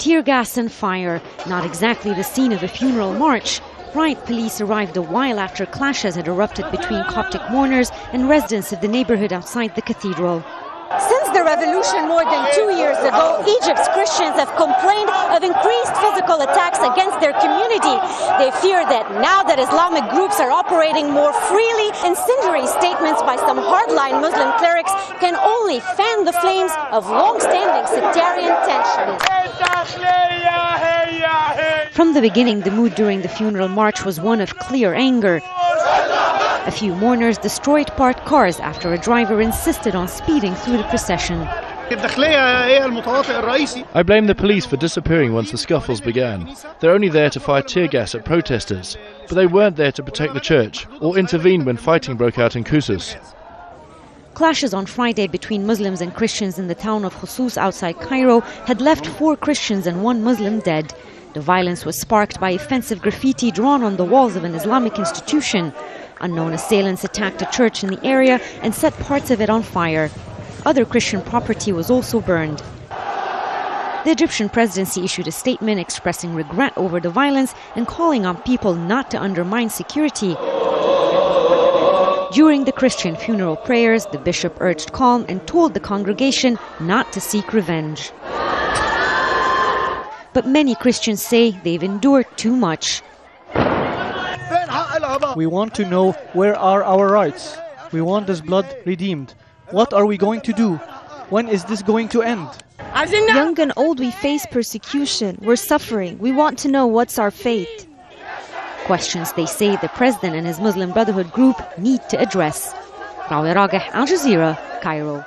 Tear gas and fire, not exactly the scene of a funeral march. Riot police arrived a while after clashes had erupted between Coptic mourners and residents of the neighborhood outside the cathedral. Since the revolution more than 2 years ago, Egypt's Christians have complained of increased physical attacks against their community. They fear that now that Islamic groups are operating more freely, incendiary statements by some hardline Muslim clerics can only fan the flames of long-standing sectarian tensions. From the beginning, the mood during the funeral march was one of clear anger. A few mourners destroyed parked cars after a driver insisted on speeding through the procession. I blame the police for disappearing once the scuffles began. They're only there to fire tear gas at protesters, but they weren't there to protect the church or intervene when fighting broke out in Khusus. Clashes on Friday between Muslims and Christians in the town of Khusus outside Cairo had left 4 Christians and 1 Muslim dead. The violence was sparked by offensive graffiti drawn on the walls of an Islamic institution. Unknown assailants attacked a church in the area and set parts of it on fire. Other Christian property was also burned. The Egyptian presidency issued a statement expressing regret over the violence and calling on people not to undermine security. During the Christian funeral prayers, the bishop urged calm and told the congregation not to seek revenge. But many Christians say they've endured too much. We want to know where are our rights. We want this blood redeemed. What are we going to do? When is this going to end? Young and old, we face persecution. We're suffering. We want to know what's our fate. Questions they say the president and his Muslim Brotherhood group need to address. Al Jazeera, Cairo.